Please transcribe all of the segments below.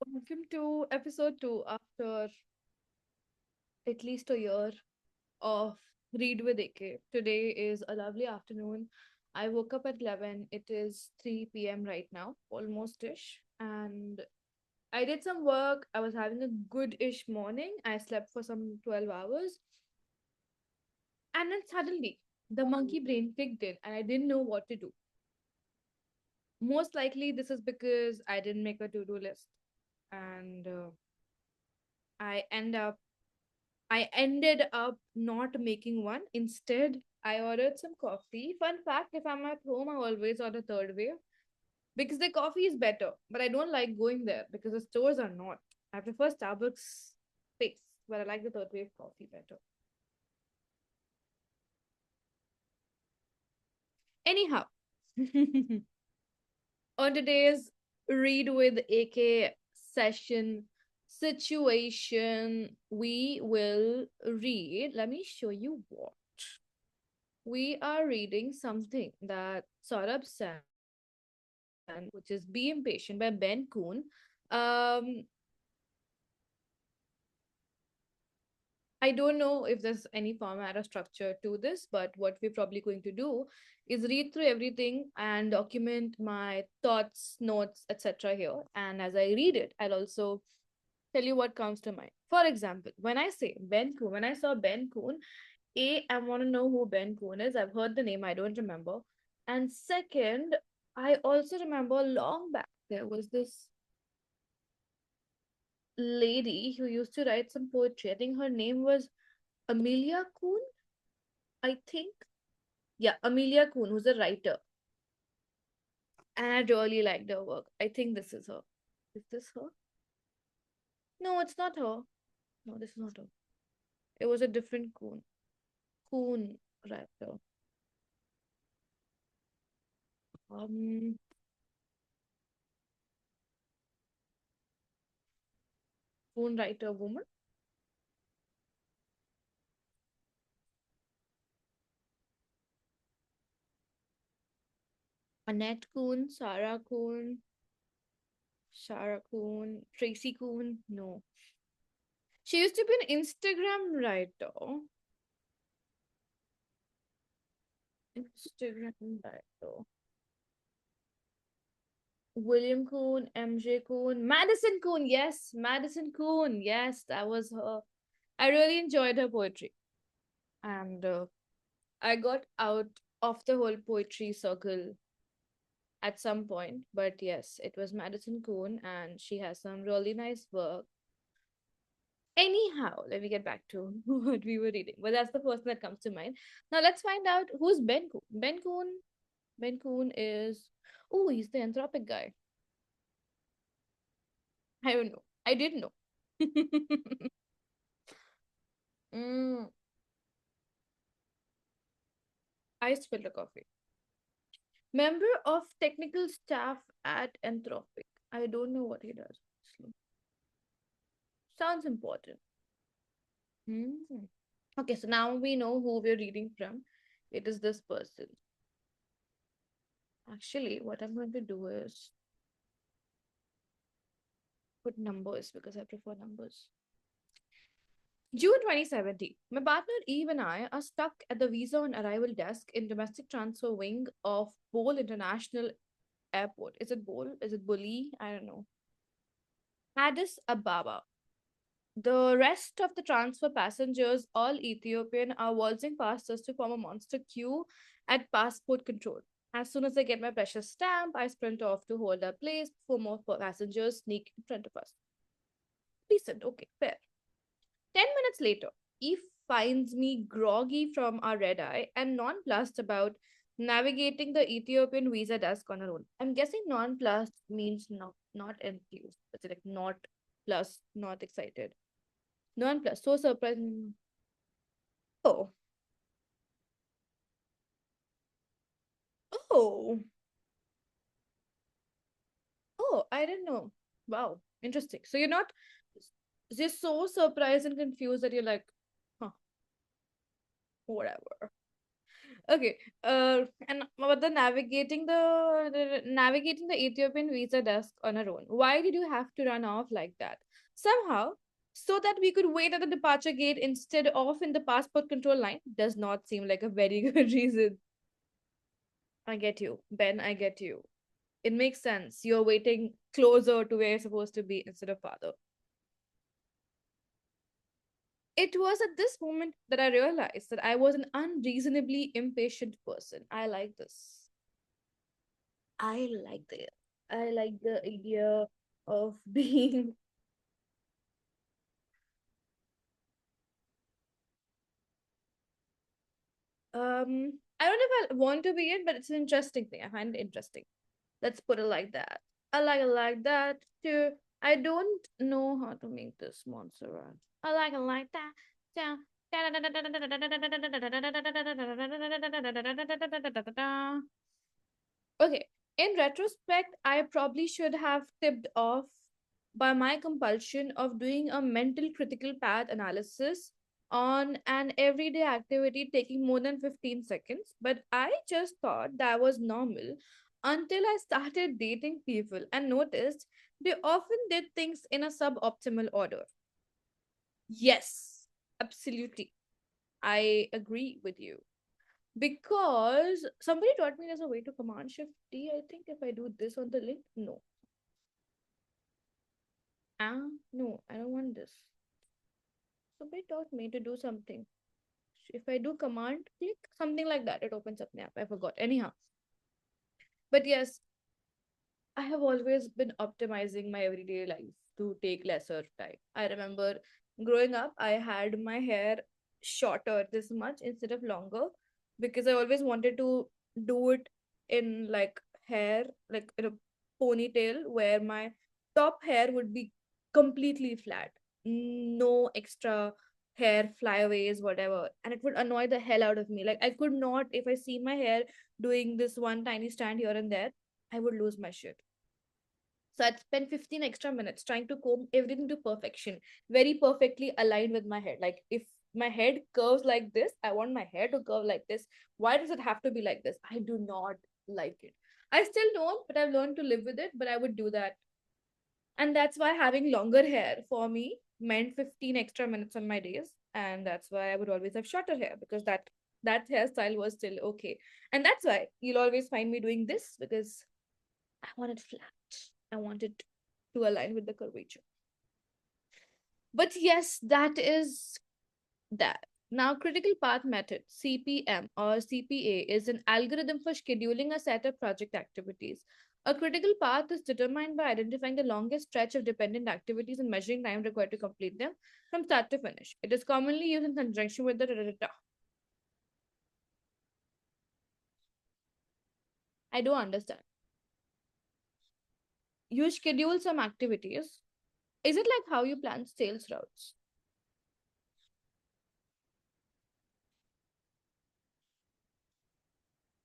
Welcome to episode 2 after at least a year of Read with AK. Today is a lovely afternoon. I woke up at 11. It is 3 p.m. right now, almost ish. And I did some work. I was having a good ish morning. I slept for some 12 hours. And then suddenly, the monkey brain kicked in and I didn't know what to do. Most likely, this is because I didn't make a to do list. And I end up I ended up not making one. Instead, I ordered some coffee. Fun fact, if I'm at home, I always order third wave because the coffee is better. But I don't like going there because the stores are not. I prefer Starbucks space, but I like the third wave coffee better. Anyhow, on today's Read with AK session situation, we will read. Let me show you what. We are reading something that Saurabh sent, which is Be Impatient by Ben Kuhn. Um, I don't know if there's any format or structure to this, but what we're probably going to do is read through everything and document my thoughts, notes, etc. here. And as I read it, I'll also tell you what comes to mind. For example, when I say Ben Kuhn, when I saw Ben Kuhn, I want to know who Ben Kuhn is. I've heard the name, I don't remember. And second, I also remember long back there was this lady who used to write some poetry. I think her name was Amelia Kuhn, I think. Yeah, Amelia Kuhn, who's a writer. And I really liked her work. I think this is her. Is this her? No, it's not her. No, this is not her. It was a different Kuhn. Kuhn writer. Um, Kuhn writer woman. Annette Kuhn, Sarah Kuhn, Shara Kuhn, Tracy Kuhn. No. She used to be an Instagram writer. Instagram writer. William Kuhn, MJ Kuhn, Madison Kuhn. Yes, Madison Kuhn. Yes, that was her. I really enjoyed her poetry. And I got out of the whole poetry circle at some point. But yes, it was Madison Kuhn, and she has some really nice work. Anyhow, let me get back to what we were reading. Well, that's the first thing that comes to mind. Now let's find out who's Ben Kuhn. Ben Kuhn is, oh, he's the Anthropic guy. I don't know. I didn't know. mm, Iced filter coffee. Member of technical staff at Anthropic. I don't know what he does. Sounds important. Mm. Okay, so now we know who we're reading from. It is this person. Actually, what I'm going to do is put numbers because I prefer numbers. June 2017. My partner Eve and I are stuck at the visa on arrival desk in domestic transfer wing of Bole International Airport. Is it Bole? Is it Boli? I don't know. Addis Ababa. The rest of the transfer passengers, all Ethiopian, are waltzing past us to form a monster queue at passport control. As soon as I get my precious stamp, I sprint off to hold our place before more passengers sneak in front of us. Decent, okay, fair. 10 minutes later, Eve finds me groggy from our red eye and nonplussed about navigating the Ethiopian visa desk on her own. I'm guessing nonplussed means not enthused. It's like not plus, not excited. Nonplussed, so surprised. Oh, oh, oh, I didn't know. Wow, interesting. So you're not just so surprised and confused that you're like, huh, whatever. Okay. And about the navigating the Ethiopian visa desk on our own. Why did you have to run off like that? Somehow, so that we could wait at the departure gate instead of in the passport control line does not seem like a very good reason. I get you, Ben. I get you. It makes sense. You're waiting closer to where you're supposed to be instead of farther. It was at this moment that I realized that I was an unreasonably impatient person. I like this. I like the I like the idea of being I don't know if I want to be it, but it's an interesting thing. I find it interesting. Let's put it like that. I like that too. I don't know how to make this Montserrat. I like it like that. Yeah. Okay. In retrospect, I probably should have tipped off by my compulsion of doing a mental critical path analysis on an everyday activity taking more than 15 seconds. But I just thought that was normal until I started dating people and noticed they often did things in a suboptimal order. Yes, absolutely. I agree with you. Because somebody taught me there's a way to command shift D, I think, if I do this on the link. No. No, I don't want this. Somebody taught me to do something. If I do command click, something like that, it opens up the app. I forgot. Anyhow. But yes, I have always been optimizing my everyday life to take lesser time. I remember growing up, I had my hair shorter this much instead of longer because I always wanted to do it in like hair, like in a ponytail where my top hair would be completely flat, no extra hair flyaways, whatever. And it would annoy the hell out of me. Like, I could not, if I see my hair doing this one tiny stand here and there, I would lose my shit. So I'd spend 15 extra minutes trying to comb everything to perfection, very perfectly aligned with my head. Like if my head curves like this, I want my hair to curve like this. Why does it have to be like this? I do not like it. I still don't, but I've learned to live with it. But I would do that. And that's why having longer hair for me meant 15 extra minutes on my days. And that's why I would always have shorter hair because that hairstyle was still okay. And that's why you'll always find me doing this because I want it flat. I want it to align with the curvature. But yes, that is that. Now, critical path method, CPM or CPA, is an algorithm for scheduling a set of project activities. A critical path is determined by identifying the longest stretch of dependent activities and measuring time required to complete them from start to finish. It is commonly used in conjunction with the. I don't understand. You schedule some activities. Is it like how you plan sales routes?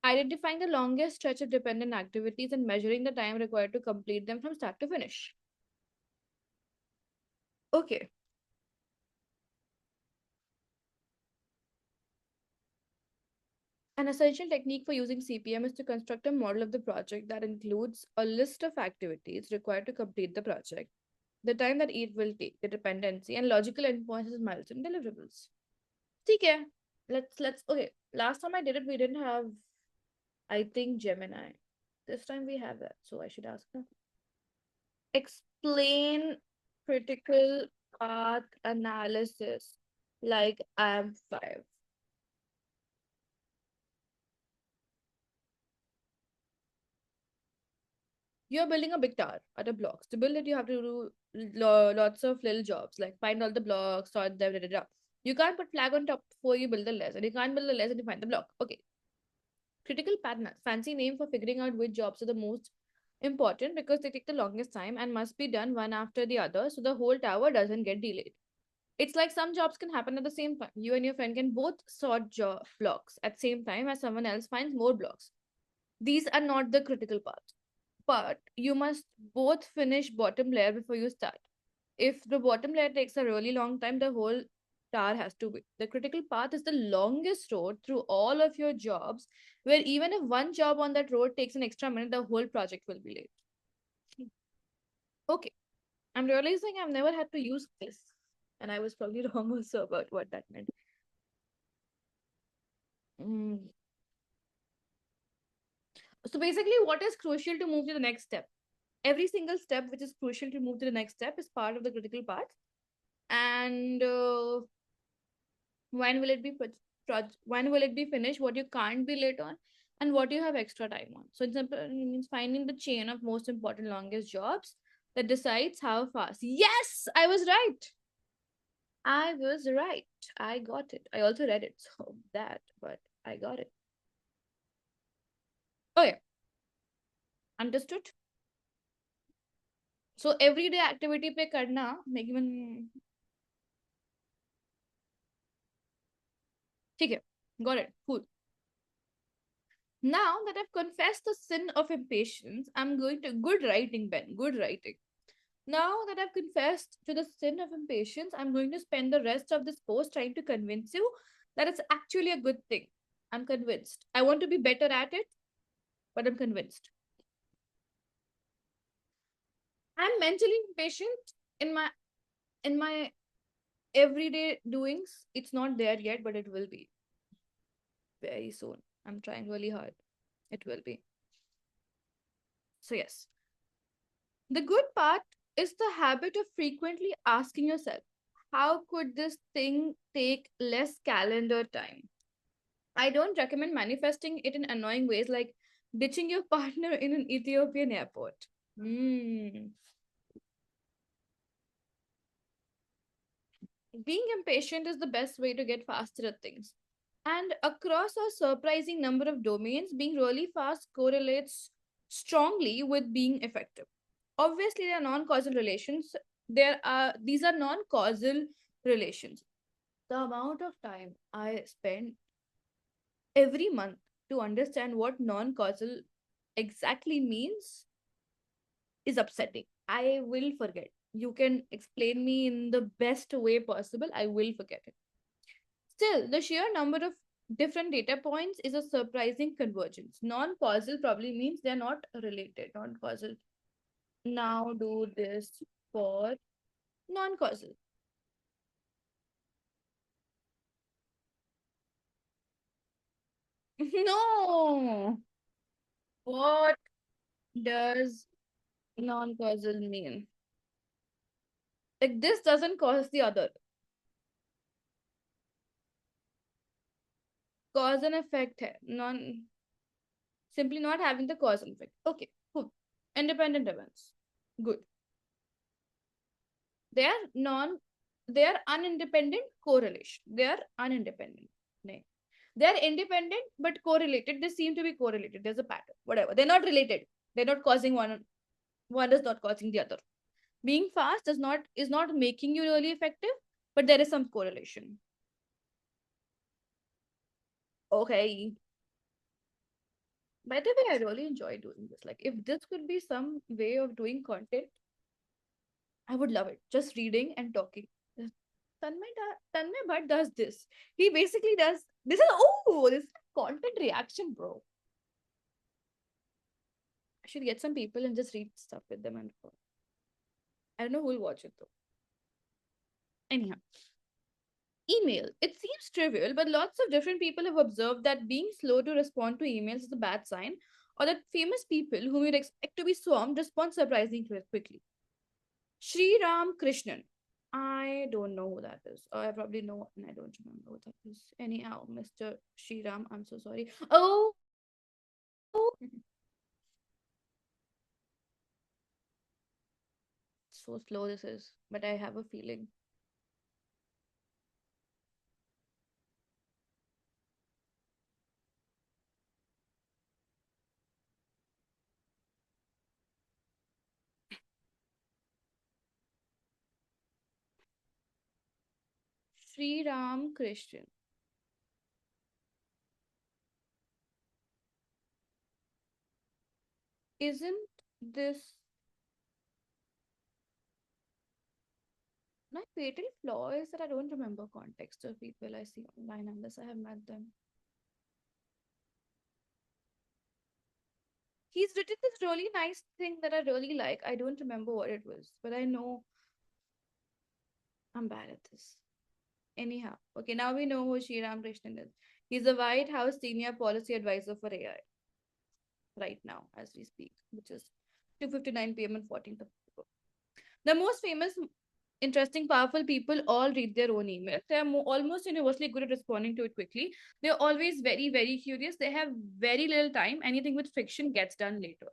Identifying the longest stretch of dependent activities and measuring the time required to complete them from start to finish. Okay. An essential technique for using CPM is to construct a model of the project that includes a list of activities required to complete the project, the time that each will take, the dependency, and logical endpoints as milestone deliverables. Okay. Let's okay. Last time I did it, we didn't have, I think, Gemini. This time we have that, so I should ask them. Explain critical path analysis like I'm five. You're building a big tower out of blocks. To build it, you have to do lots of little jobs like find all the blocks, sort them, da, da, da. You can't put flag on top before you build the layers, and you can't build the layers and you find the block. Okay. Critical path fancy name for figuring out which jobs are the most important because they take the longest time and must be done one after the other so the whole tower doesn't get delayed. It's like some jobs can happen at the same time. You and your friend can both sort job blocks at same time as someone else finds more blocks. These are not the critical parts, but you must both finish bottom layer before you start. If the bottom layer takes a really long time, the whole tower has to be. The critical path is the longest road through all of your jobs, where even if one job on that road takes an extra minute, the whole project will be late. Okay, I'm realizing I've never had to use this, and I was probably wrong also about what that meant. Mm. So basically, what is crucial to move to the next step? Every single step which is crucial to move to the next step is part of the critical path. And when will it be when will it be finished? What you can't be late on, and what you have extra time on. So it's simple. It means finding the chain of most important, longest jobs that decides how fast. Yes, I was right. I was right. I got it. I also read it, so that, but I got it. Oh yeah, understood. So everyday activity पे करना Maggi ठीक है. Got it. Cool. Now that I've confessed the sin of impatience, I'm going to good writing, Ben. Good writing. Now that I've confessed to the sin of impatience, I'm going to spend the rest of this post trying to convince you that it's actually a good thing. I'm convinced. I want to be better at it, but I'm convinced. I'm mentally impatient in my everyday doings. It's not there yet, but it will be very soon. I'm trying really hard. It will be. So yes. The good part is the habit of frequently asking yourself, how could this thing take less calendar time? I don't recommend manifesting it in annoying ways like ditching your partner in an Ethiopian airport. Hmm. Being impatient is the best way to get faster at things. And across a surprising number of domains, being really fast correlates strongly with being effective. Obviously, there are non-causal relations. These are non-causal relations. The amount of time I spend every month to understand what non-causal exactly means is upsetting. I will forget. You can explain me in the best way possible. I will forget it. Still, the sheer number of different data points is a surprising convergence. Non causal probably means they're not related. Non causal. Now do this for non causal. No! What does non causal mean? Like this doesn't cause the other. Cause and effect hai. Non simply not having the cause and effect. Okay, cool. Independent events. Good. They are non they are unindependent correlation. They are unindependent. Nay. They are independent but correlated. They seem to be correlated. There's a pattern. Whatever. They're not related. They're not causing one is not causing the other. Being fast is not making you really effective, but there is some correlation. Okay. By the way, I really enjoy doing this. Like if this could be some way of doing content, I would love it. Just reading and talking. Tanmay Bhatt does this. He basically does this is content reaction, bro. I should get some people and just read stuff with them and I don't know who will watch it though. Anyhow, email. It seems trivial, but lots of different people have observed that being slow to respond to emails is a bad sign, or that famous people whom you'd expect to be swarmed respond surprisingly quickly. Sri Ram Krishnan. I don't know who that is. I probably know, and I don't remember who that is. Anyhow, Mr. Sri Ram, I'm so sorry. Oh, so slow this is, but I have a feeling. Sri Ram Krishnan. Isn't this My fatal flaw is that I don't remember context of people I see online unless I have met them. He's written this really nice thing that I really like. I don't remember what it was, but I know I'm bad at this. Anyhow, okay, now we know who Sriram Krishnan is. He's the White House Senior Policy Advisor for AI right now as we speak, which is 2:59 p.m. on 14th of October. The most famous, interesting, powerful people all read their own emails. They are almost universally good at responding to it quickly. They're always very, very curious. They have very little time. Anything with friction gets done later.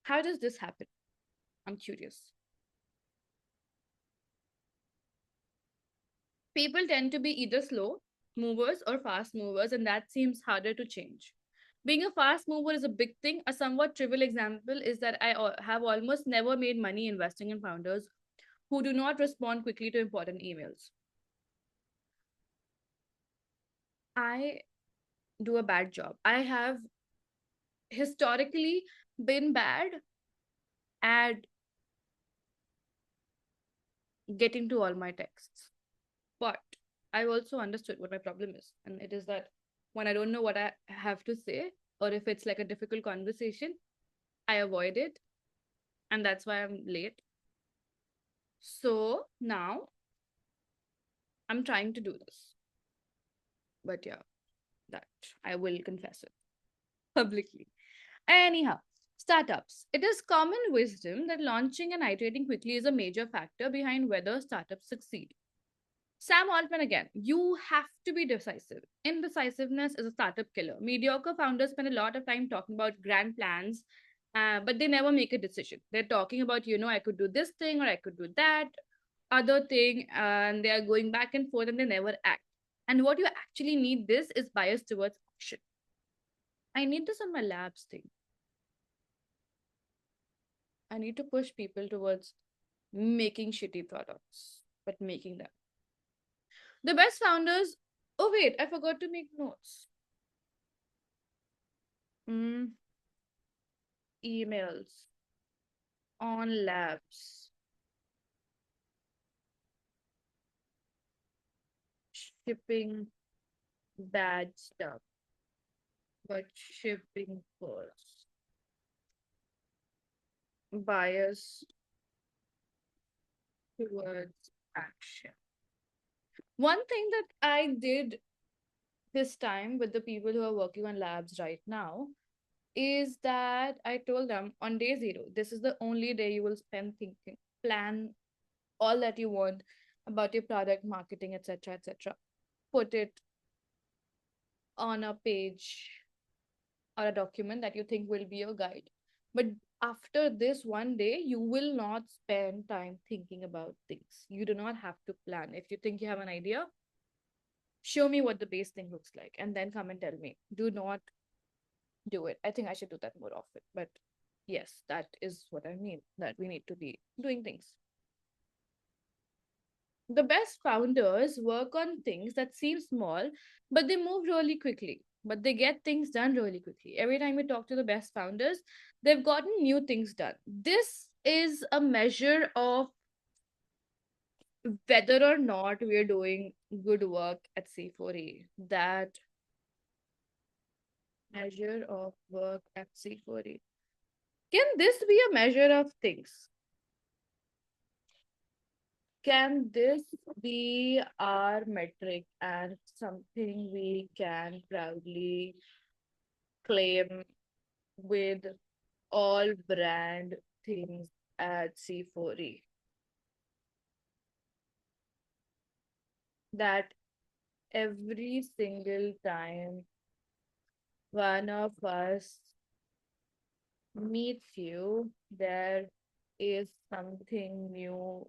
How does this happen? I'm curious. People tend to be either slow movers or fast movers, and that seems harder to change. Being a fast mover is a big thing. A somewhat trivial example is that I have almost never made money investing in founders who do not respond quickly to important emails. I do a bad job. I have historically been bad at getting to all my texts. But I also understood what my problem is. And it is that when I don't know what I have to say, or if it's like a difficult conversation, I avoid it. And that's why I'm late. So now I'm trying to do this. But yeah, that I will confess it publicly. Anyhow, startups. It is common wisdom that launching and iterating quickly is a major factor behind whether startups succeed. Sam Altman again, you have to be decisive. Indecisiveness is a startup killer. Mediocre founders spend a lot of time talking about grand plans, but they never make a decision. They're talking about, I could do this thing or I could do that other thing, and they are going back and forth and they never act. And what you actually need this is bias towards action. I need this on my labs thing. I need to push people towards making shitty products, but making them. The best founders. Oh, wait, I forgot to make notes. Mm, emails on labs, shipping bad stuff, but shipping first. Bias towards action. One thing that I did this time with the people who are working on labs right now is that I told them on day zero, this is the only day you will spend thinking, plan all that you want about your product, marketing, etc., etc. Put it on a page or a document that you think will be your guide. But after this one day, you will not spend time thinking about things. You do not have to plan. If you think you have an idea, show me what the base thing looks like and then come and tell me. Do not do it. I think I should do that more often. But yes, that is what I mean, that we need to be doing things. The best founders work on things that seem small, but they move really quickly. But they get things done really quickly. Every time we talk to the best founders, they've gotten new things done. This is a measure of whether or not we're doing good work at C4E. That measure of work at C4E. Can this be a measure of things? Can this be our metric and something we can proudly claim with all brand things at C4E? That every single time one of us meets you, there is something new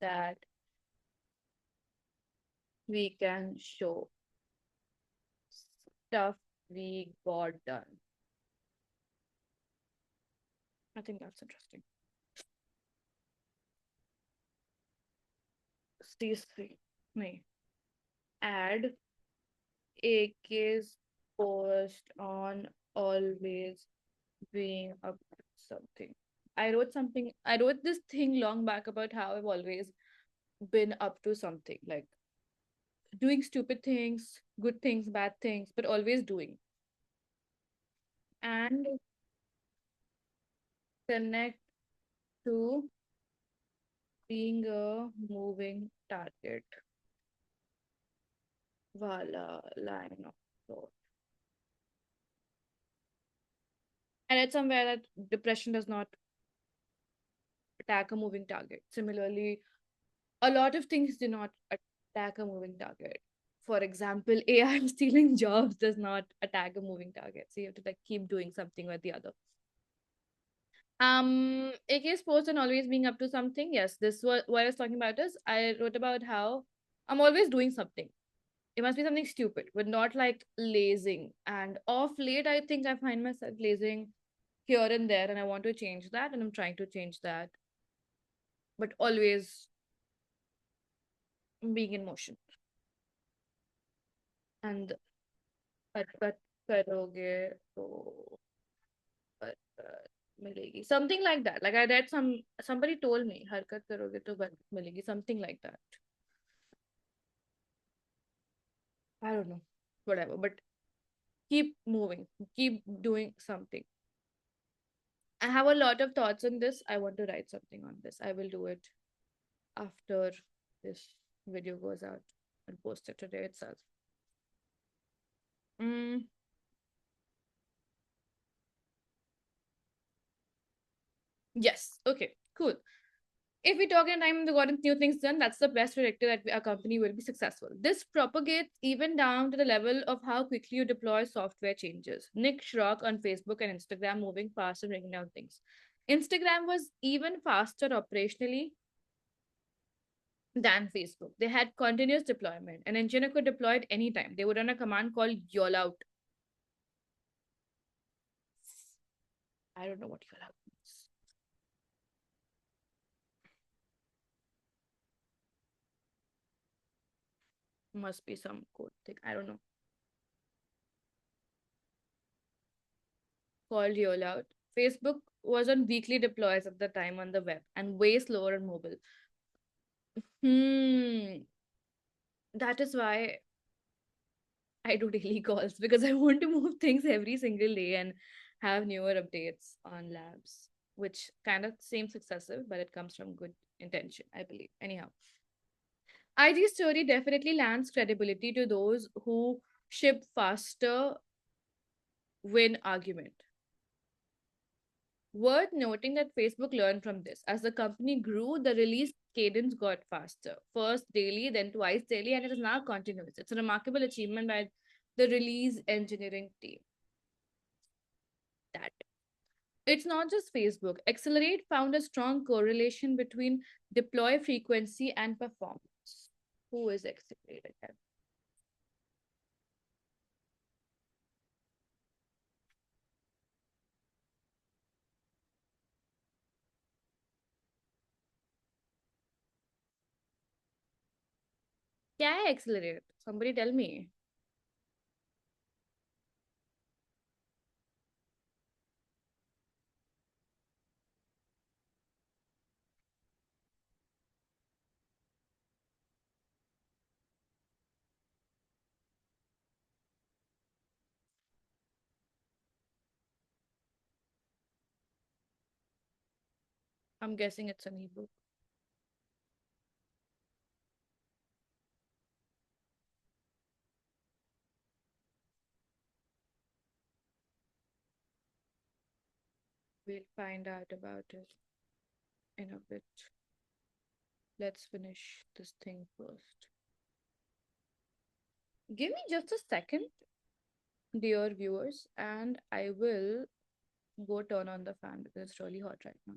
that we can show, stuff we got done. I think that's interesting. C3. Me. Add AK's post on always being up to something. I wrote this thing long back about how I've always been up to something, like doing stupid things, good things, bad things, but always doing. And connect to being a moving target. Wala line of thought. I read somewhere that depression does not attack a moving target. Similarly, a lot of things do not attack a moving target. For example, AI stealing jobs does not attack a moving target. So you have to like keep doing something or the other. AK sports and always being up to something. Yes, this what I was talking about is I wrote about how I'm always doing something. It must be something stupid, but not like lazing. And off late, I think I find myself lazing here and there, and I want to change that, and I'm trying to change that, but always being in motion. And हरकत करोगे तो बरकत मिलेगी, something like that. Like I read somebody told me हरकत करोगे तो बरकत मिलेगी, something like that. I don't know, whatever, but keep moving, keep doing something. I have a lot of thoughts on this. I want to write something on this. I will do it after this video goes out and post it today itself. Mm, yes. Okay. Cool. If we talk in time, we got new things done, that's the best predictor that our company will be successful. This propagates even down to the level of how quickly you deploy software changes. Nick Schrock on Facebook and Instagram moving fast and bringing down things. Instagram was even faster operationally than Facebook. They had continuous deployment. An engineer could deploy it anytime. They would run a command called YOL out. I don't know what YOL out means. Must be some code thing. I don't know. Called YOL out. Facebook was on weekly deploys at the time on the web and way slower on mobile. Hmm. That is why I do daily calls because I want to move things every single day and have newer updates on labs, which kind of seems excessive, but it comes from good intention, I believe. Anyhow, IG story definitely lands credibility to those who ship faster win argument. Worth noting that Facebook learned from this. As the company grew, the release cadence got faster. First daily, then twice daily, and it is now continuous. It's a remarkable achievement by the release engineering team. That it's not just Facebook. Accelerate found a strong correlation between deploy frequency and performance. Who is Accelerate again? क्या है Accelerate? Somebody tell me. I'm guessing it's an ebook. We'll find out about it in a bit. Let's finish this thing first. Give me just a second, dear viewers, and I will go turn on the fan because it's really hot right now.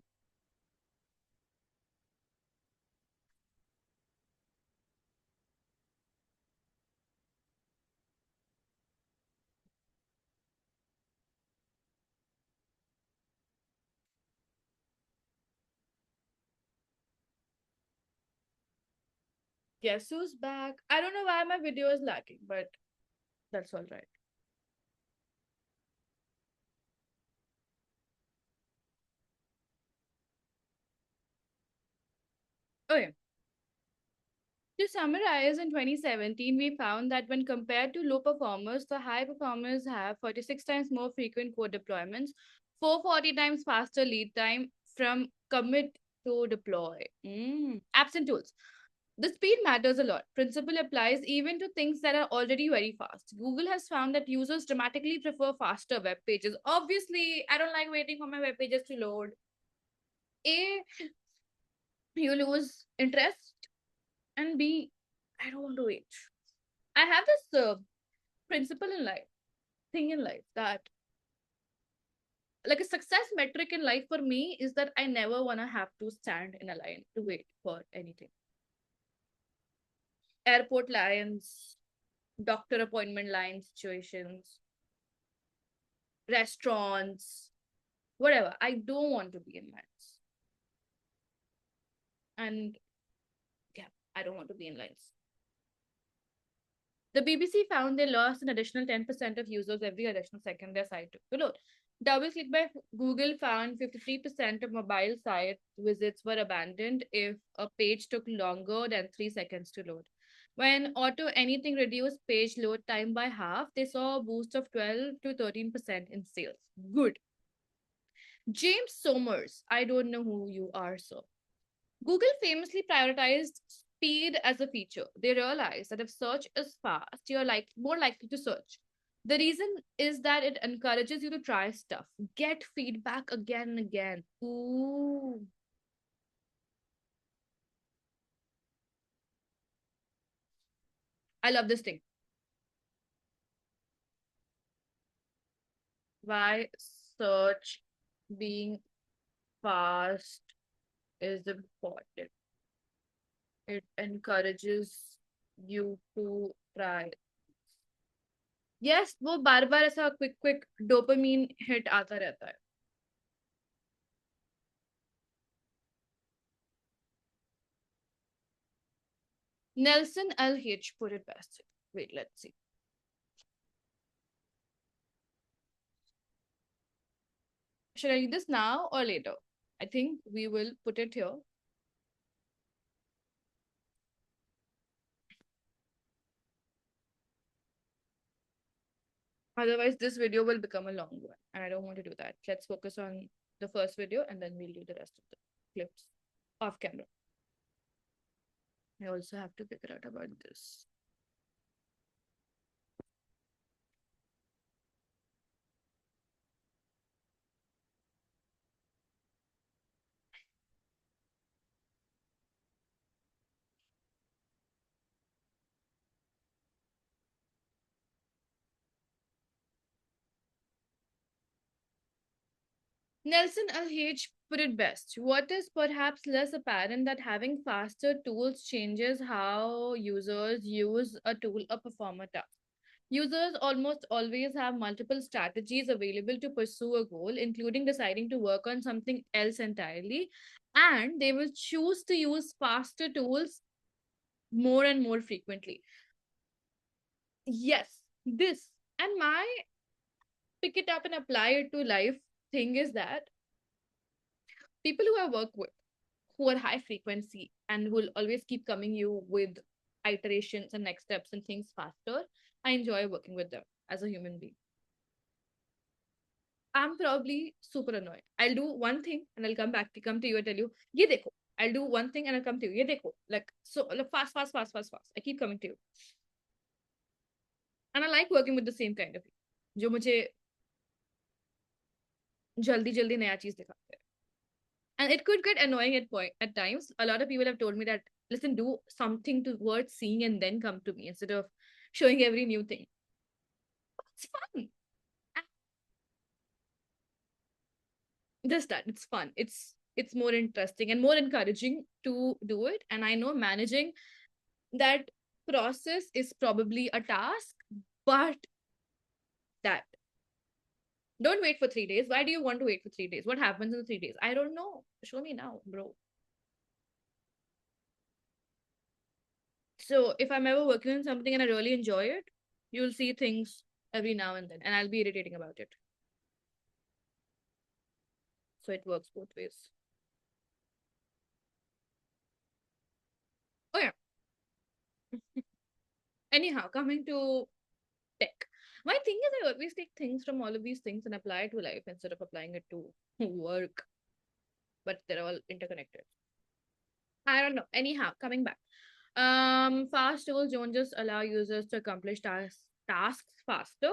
Guess who's back? I don't know why my video is lacking, but that's all right. Okay. To summarize, in 2017, we found that when compared to low performers, the high performers have 46 times more frequent code deployments, 440 times faster lead time from commit to deploy. Apps and tools. The speed matters a lot. Principle applies even to things that are already very fast. Google has found that users dramatically prefer faster web pages. Obviously, I don't like waiting for my web pages to load. A, you lose interest, and B, I don't want to wait. I have this principle in life, thing in life that like a success metric in life for me is that I never want to have to stand in a line to wait for anything. Airport lines, doctor appointment line situations, restaurants, whatever. I don't want to be in lines. And yeah, I don't want to be in lines. The BBC found they lost an additional 10% of users every additional second their site took to load. Double click by Google found 53% of mobile site visits were abandoned if a page took longer than 3 seconds to load. When Auto Anything reduced page load time by half, they saw a boost of 12 to 13% in sales. Good. James Somers, I don't know who you are, sir. Google famously prioritized speed as a feature. They realized that if search is fast, you're like more likely to search. The reason is that it encourages you to try stuff, get feedback again and again. Ooh, I love this thing. Why search being fast is important. It encourages you to try. Yes, वो बार बार ऐसा quick dopamine hit आता रहता है. Nelson LH put it best. Wait, let's see. Should I read this now or later? I think we will put it here. Otherwise, this video will become a long one, and I don't want to do that. Let's focus on the first video and then we'll do the rest of the clips off camera. I also have to figure out about this. Nelson LH put it best. What is perhaps less apparent that having faster tools changes how users use a tool or perform a task. Users almost always have multiple strategies available to pursue a goal, including deciding to work on something else entirely, and they will choose to use faster tools more and more frequently. Yes, this and my pick it up and apply it to life thing is that people who I work with who are high frequency and will always keep coming you with iterations and next steps and things faster, I enjoy working with them as a human being. I'm probably super annoyed. I'll do one thing and I'll come to you and tell you, ye dekho. I'll do one thing and I'll come to you, ye dekho. Like so like fast, fast, fast, fast, fast. I keep coming to you. And I like working with the same kind of people. जो मुझे जल्दी जल्दी नया चीज दिखाते हैं. And it could get annoying at times. A lot of people have told me that listen, do something towards seeing and then come to me instead of showing every new thing. It's fun. Just that it's fun. It's more interesting and more encouraging to do it. And I know managing that process is probably a task, but that don't wait for 3 days. Why do you want to wait for 3 days? What happens in the 3 days? I don't know. Show me now, bro. So if I'm ever working on something and I really enjoy it, you'll see things every now and then, and I'll be irritating about it. So it works both ways. Anyhow, coming to tech. My thing is, I always take things from all of these things and apply it to life instead of applying it to work, but they're all interconnected. I don't know. Anyhow, coming back. Fast tools don't just allow users to accomplish tasks faster.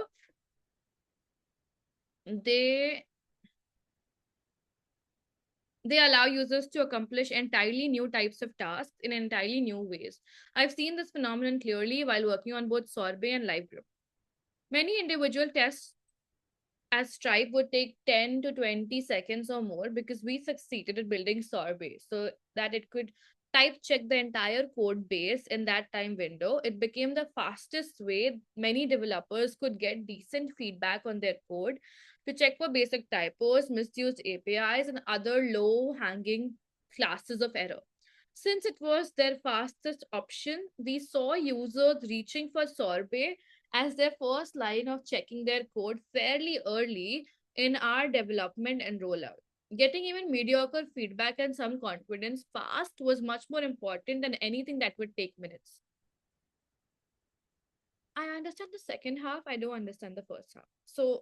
They they allow users to accomplish entirely new types of tasks in entirely new ways. I've seen this phenomenon clearly while working on both Sorbet and LiveGroup. Many individual tests as Stripe would take 10 to 20 seconds or more because we succeeded at building Sorbet so that it could type check the entire code base in that time window. It became the fastest way many developers could get decent feedback on their code to check for basic typos, misused APIs, and other low hanging classes of error. Since it was their fastest option, we saw users reaching for Sorbet as their first line of checking their code fairly early in our development and rollout. Getting even mediocre feedback and some confidence fast was much more important than anything that would take minutes. I understand the second half, I don't understand the first half. So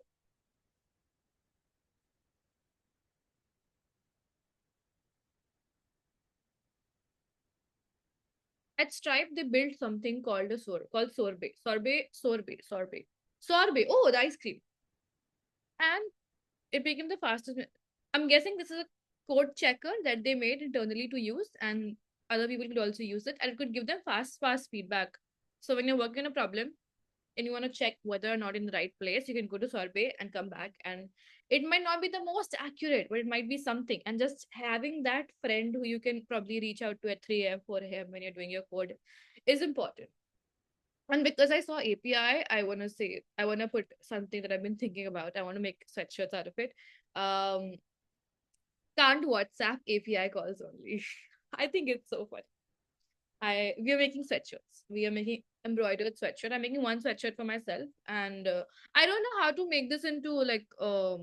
at Stripe, they built something called called Sorbet. Sorbet. Oh, the ice cream. And it became the fastest. I'm guessing this is a code checker that they made internally to use, and other people could also use it, and it could give them fast feedback. So when you're working on a problem and you want to check whether or not in the right place, you can go to Sorbet and come back, and it might not be the most accurate, but it might be something. And just having that friend who you can probably reach out to at 3 a.m., 4 a.m. when you're doing your code is important. And because I saw API, I want to say, I want to put something that I've been thinking about. I want to make sweatshirts out of it. Um, can't WhatsApp API calls only. I think it's so funny. We are making sweatshirts. We are making embroidered sweatshirt. I'm making one sweatshirt for myself, and I don't know how to make this into like a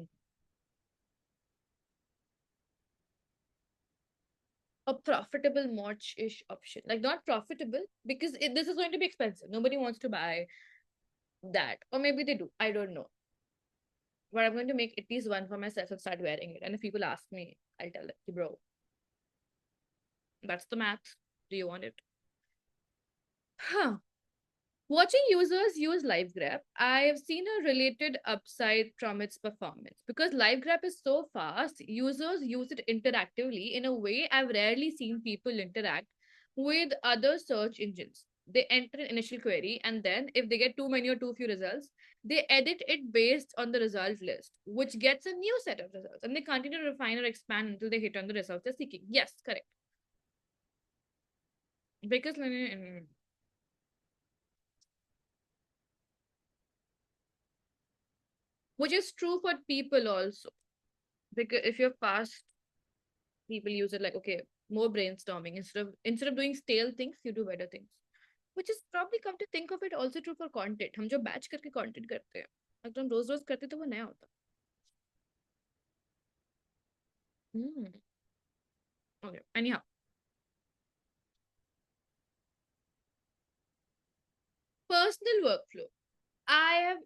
profitable merch-ish option. Like not profitable because this is going to be expensive. Nobody wants to buy that, or maybe they do. I don't know. But I'm going to make at least one for myself and start wearing it. And if people ask me, I'll tell them, bro, that's the math. Do you want it? Huh. Watching users use LiveGraph, I've seen a related upside from its performance. Because LiveGraph is so fast, users use it interactively in a way I've rarely seen people interact with other search engines. They enter an initial query, and then, if they get too many or too few results, they edit it based on the result list, which gets a new set of results. And they continue to refine or expand until they hit on the results they're seeking. Yes, correct. Because which is true for people also. Because if you're fast, people use it like, okay, more brainstorming. Instead of doing stale things, you do better things. Which is probably, come to think of it, also true for content. हम जो batch करके content करते हैं, अगर हम रोज रोज करते तो वो नया होता. Hmm. Okay. Anyhow, personal workflow. I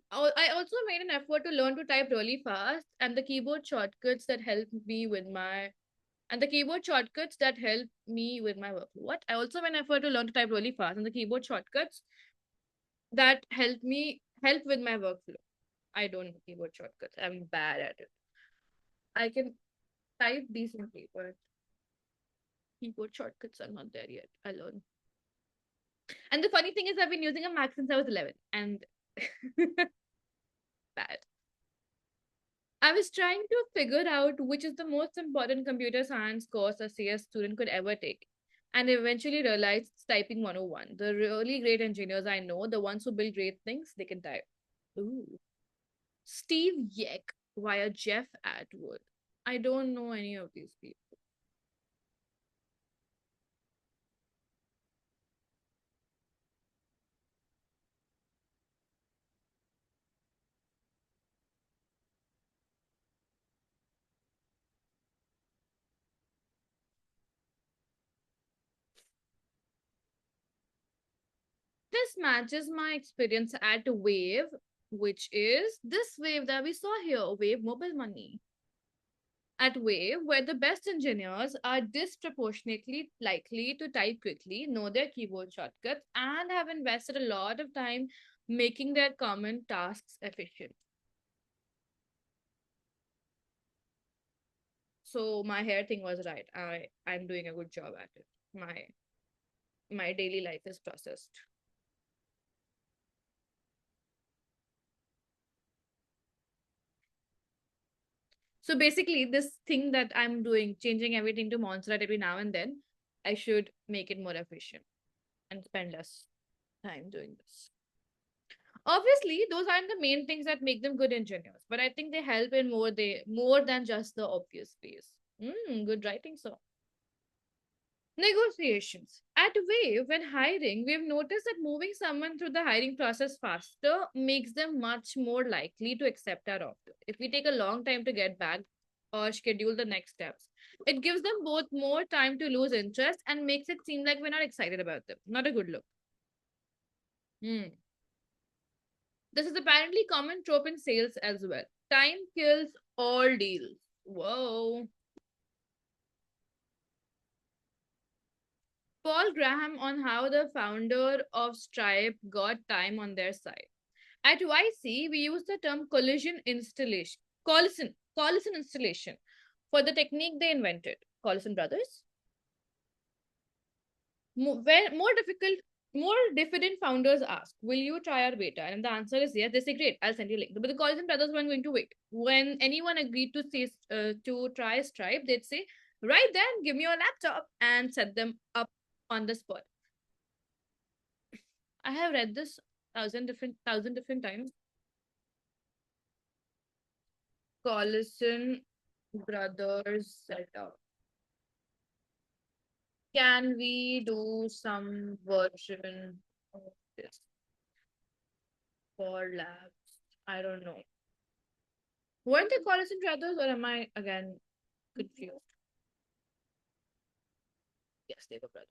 also made an effort to learn to type really fast, and the keyboard shortcuts that help me with my workflow. What? I also made an effort to learn to type really fast, and the keyboard shortcuts that help with my workflow. I don't know keyboard shortcuts. I'm bad at it. I can type decently, but keyboard shortcuts are not there yet. I learn. And the funny thing is, I've been using a Mac since I was 11, and bad. I was trying to figure out which is the most important computer science course a CS student could ever take. And eventually realized it's typing 101. The really great engineers I know, the ones who build great things, they can type. Ooh. Steve Yeck via Jeff Atwood. I don't know any of these people. this matches my experience at Wave, which is this Wave that we saw here, Wave Mobile Money. At Wave, where the best engineers are disproportionately likely to type quickly, know their keyboard shortcuts, and have invested a lot of time making their common tasks efficient. So my hair thing was right. I'm doing a good job at it. My daily life is processed. So basically, this thing that I'm doing, changing everything to Montserrat every now and then, I should make it more efficient and spend less time doing this. Obviously, those aren't the main things that make them good engineers, but I think they help in more than just the obvious ways. Good writing, so. Negotiations. At Wave, when hiring, we've noticed that moving someone through the hiring process faster makes them much more likely to accept our offer. If we take a long time to get back or schedule the next steps, it gives them both more time to lose interest and makes it seem like we're not excited about them. Not a good look. Hmm. This is apparently common trope in sales as well. Time kills all deals. Whoa. Paul Graham on how the founder of Stripe got time on their side. At YC, we use the term collison installation for the technique they invented. Collison brothers. More diffident founders ask, "Will you try our beta?" And the answer is yes. They say, "Great, I'll send you a link." But the Collison brothers weren't going to wait. When anyone agreed to try Stripe, they'd say, "Right then, give me your laptop," and set them up on the spot. I have read this thousand different times. Collison brothers setup. Can we do some version of this for labs? I don't know. Weren't they Collison brothers, or am I again confused? Yes, they were brothers.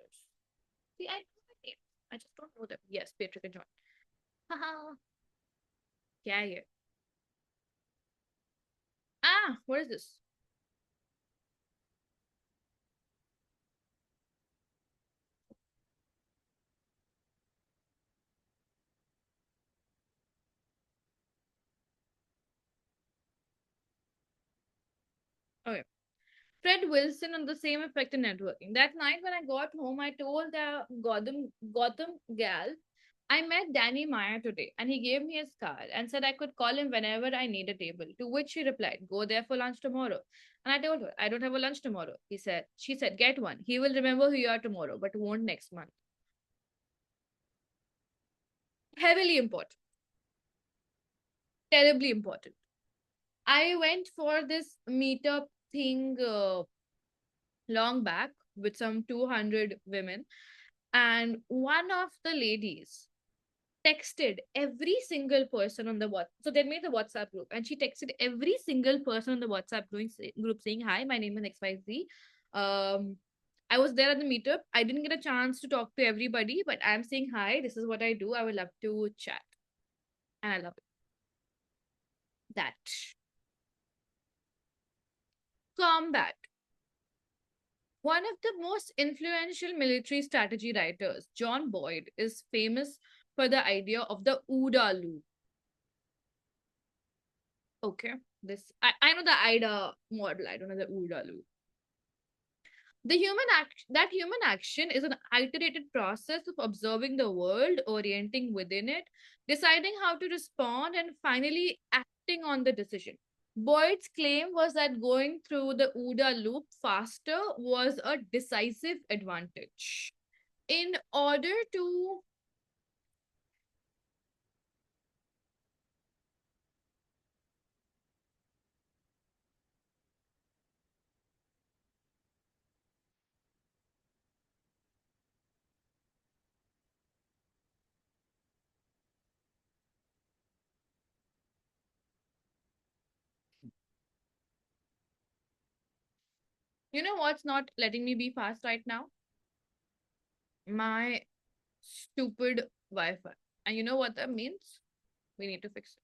See, I know their names. I just don't know them. Yes, Patrick and John. Haha. Yeah, yeah. Ah, what is this? Okay. Fred Wilson on the same effect in networking. That night when I got home, I told the Gotham gal I met Danny Meyer today, and he gave me his card and said I could call him whenever I need a table. To which she replied, "Go there for lunch tomorrow." And I told her, "I don't have a lunch tomorrow." She said, "Get one. He will remember who you are tomorrow, but won't next month." Heavily important, terribly important. I went for this meetup thing long back with some 200 women, and one of the ladies texted every single person on the what. So they made the WhatsApp group, and she texted every single person on the WhatsApp group saying, "Hi, my name is XYZ. Um, I was there at the meetup. I didn't get a chance to talk to everybody, but I'm saying hi. This is what I do. I would love to chat." And I love it. That. Combat. One of the most influential military strategy writers, John Boyd, is famous for the idea of the OODA loop. Okay. I know the IDA model. I don't know the OODA loop. That human action is an iterated process of observing the world, orienting within it, deciding how to respond, and finally acting on the decision. Boyd's claim was that going through the OODA loop faster was a decisive advantage. In order to, you know what's not letting me be fast right now? My stupid Wi-Fi. And you know what that means? We need to fix it.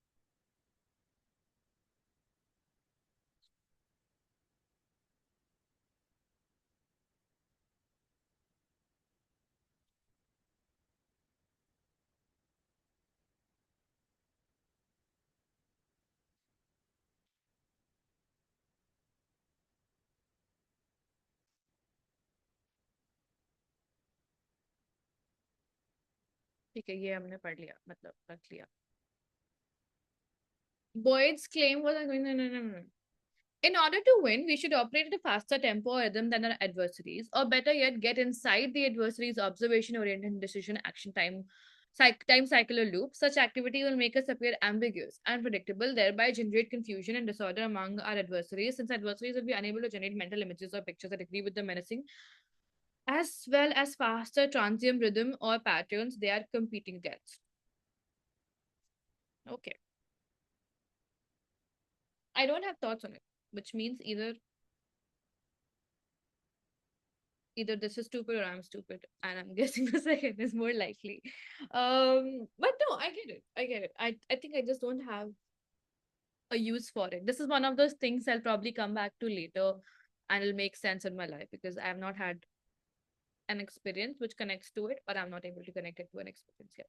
ठीक है ये हमने पढ़ लिया मतलब रख लिया. Boyd's claim was no, no, no, no, no. In order to win, we should operate at a faster tempo or rhythm than our adversaries, or better yet, get inside the adversary's observation-oriented decision action time cycle or loop. Such activity will make us appear ambiguous and predictable, thereby generate confusion and disorder among our adversaries, since adversaries will be unable to generate mental images or pictures that agree with the menacing, as well as faster transient rhythm or patterns they are competing against. Okay. I don't have thoughts on it, which means either this is stupid or I'm stupid, and I'm guessing the second is more likely. But no, I get it. I get it. I think I just don't have a use for it. This is one of those things I'll probably come back to later, and it'll make sense in my life because I have not had an experience which connects to it, or I'm not able to connect it to an experience yet.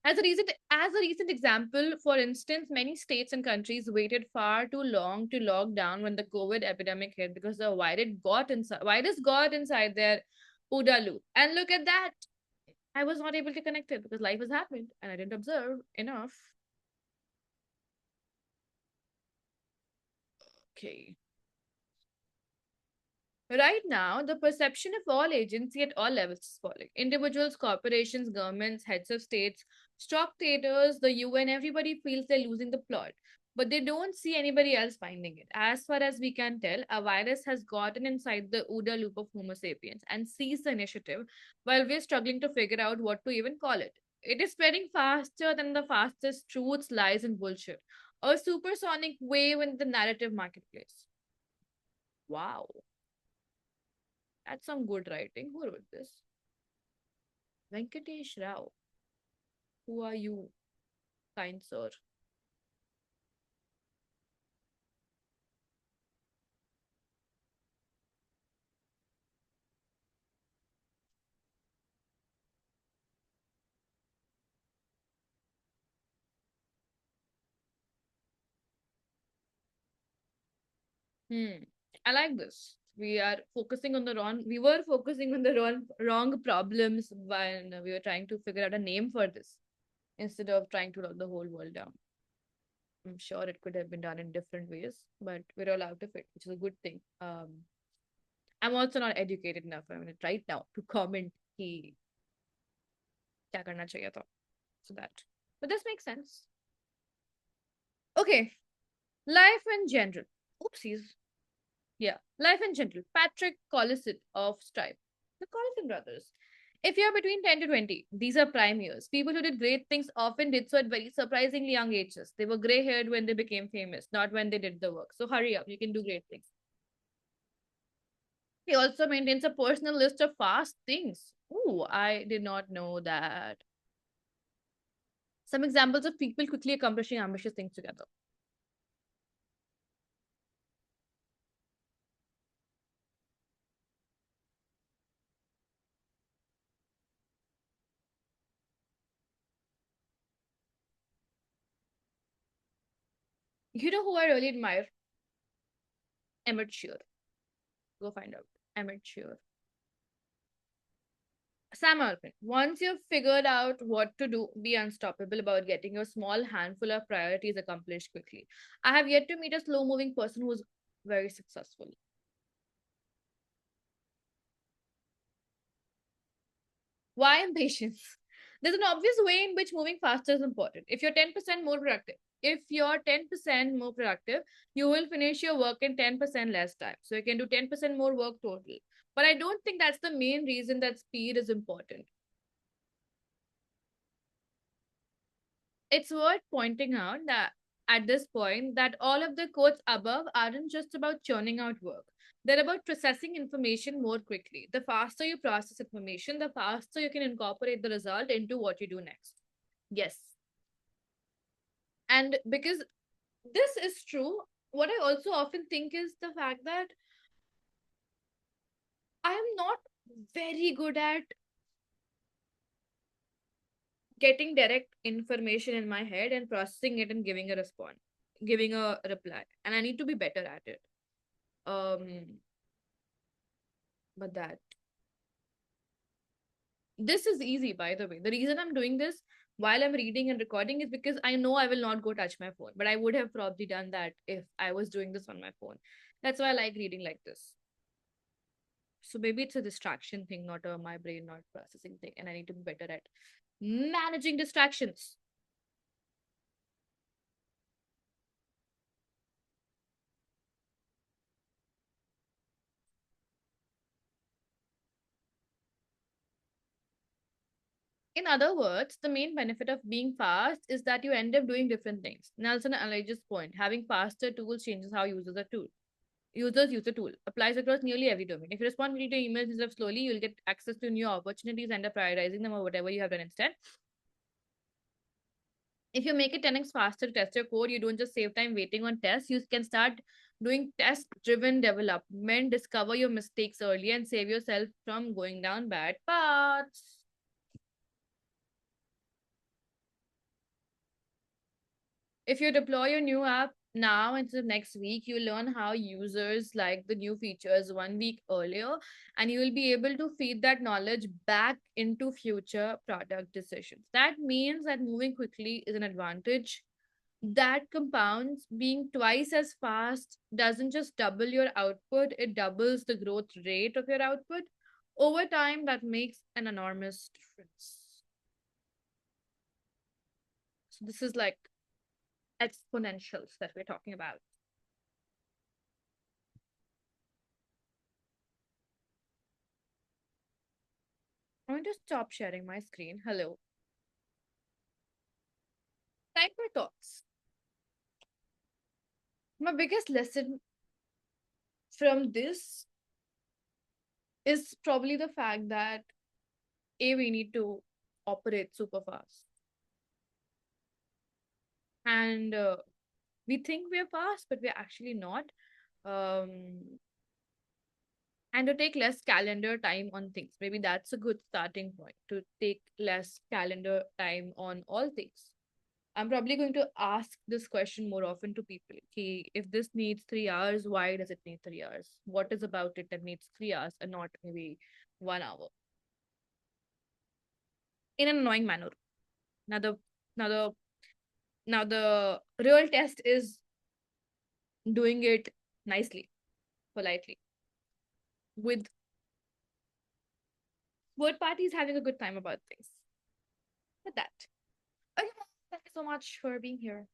As a recent example, for instance, many states and countries waited far too long to lock down when the COVID epidemic hit because the virus got inside their OODA loop. And look at that. I was not able to connect it because life has happened and I didn't observe enough. Okay. Right now, the perception of all agency at all levels is falling. Individuals, corporations, governments, heads of states, stock traders, the UN, everybody feels they're losing the plot. But they don't see anybody else finding it. As far as we can tell, a virus has gotten inside the OODA loop of Homo sapiens and seized the initiative while we're struggling to figure out what to even call it. It is spreading faster than the fastest truths, lies, and bullshit. A supersonic wave in the narrative marketplace. Wow. That's some good writing. Who wrote this? Venkatesh Rao. Who are you, kind sir? Hmm. I like this. We were focusing on the wrong problems when we were trying to figure out a name for this instead of trying to lock the whole world down. I'm sure it could have been done in different ways, but we're all out of it, which is a good thing. I'm also not educated enough, I mean, right now to comment कि क्या करना चाहिए था. So that. But this makes sense. Okay. Life in general. Oopsies. Yeah. Life in general. Patrick Collison of Stripe. The Collison brothers. If you're between 10 to 20, these are prime years. People who did great things often did so at very surprisingly young ages. They were gray haired when they became famous, not when they did the work. So hurry up, you can do great things. He also maintains a personal list of fast things. Ooh, I did not know that. Some examples of people quickly accomplishing ambitious things together. You know who I really admire? Emmett Shear. Go find out. Emmett Shear. Sam Alpin. Once you've figured out what to do, be unstoppable about getting your small handful of priorities accomplished quickly. I have yet to meet a slow moving person who's very successful. Why impatience? There's an obvious way in which moving faster is important. If you're 10% more productive, you will finish your work in 10% less time. So you can do 10% more work total. But I don't think that's the main reason that speed is important. It's worth pointing out that at this point that all of the quotes above aren't just about churning out work. They're about processing information more quickly. The faster you process information, the faster you can incorporate the result into what you do next. Yes. And because this is true, what I also often think is the fact that I am not very good at getting direct information in my head and processing it and giving a response, giving a reply. And I need to be better at it. Um, but that this is easy, by the way. The reason I'm doing this while I'm reading and recording is because I know I will not go touch my phone, but I would have probably done that if I was doing this on my phone. That's why I like reading like this. So maybe it's a distraction thing, not a my brain not processing thing, and I need to be better at managing distractions. In other words, the main benefit of being fast is that you end up doing different things. Nelson Elijah's point, having faster tools changes how users use the tool. Applies across nearly every domain. If you respond quickly to emails instead of slowly, you'll get access to new opportunities and up prioritizing them or whatever you have done instead. If you make it 10x faster to test your code, you don't just save time waiting on tests. You can start doing test driven development, discover your mistakes early, and save yourself from going down bad paths. If you deploy your new app now instead of next week, you learn how users like the new features 1 week earlier, and you will be able to feed that knowledge back into future product decisions. That means that moving quickly is an advantage that compounds. Being twice as fast doesn't just double your output, it doubles the growth rate of your output. Over time, that makes an enormous difference. So, this is like exponentials that we're talking about. I'm going to stop sharing my screen. Hello. Time for thoughts. My biggest lesson from this is probably the fact that A, we need to operate super fast. And we think we're fast, but we're actually not. Um, and to take less calendar time on things. Maybe that's a good starting point to take less calendar time on all things. I'm probably going to ask this question more often to people. Okay, if this needs 3 hours, why does it need 3 hours? What is about it that needs 3 hours and not maybe 1 hour? In an annoying manner. Now the now the now the real test is doing it nicely, politely, with both parties having a good time about things. With that. Okay, thank you so much for being here.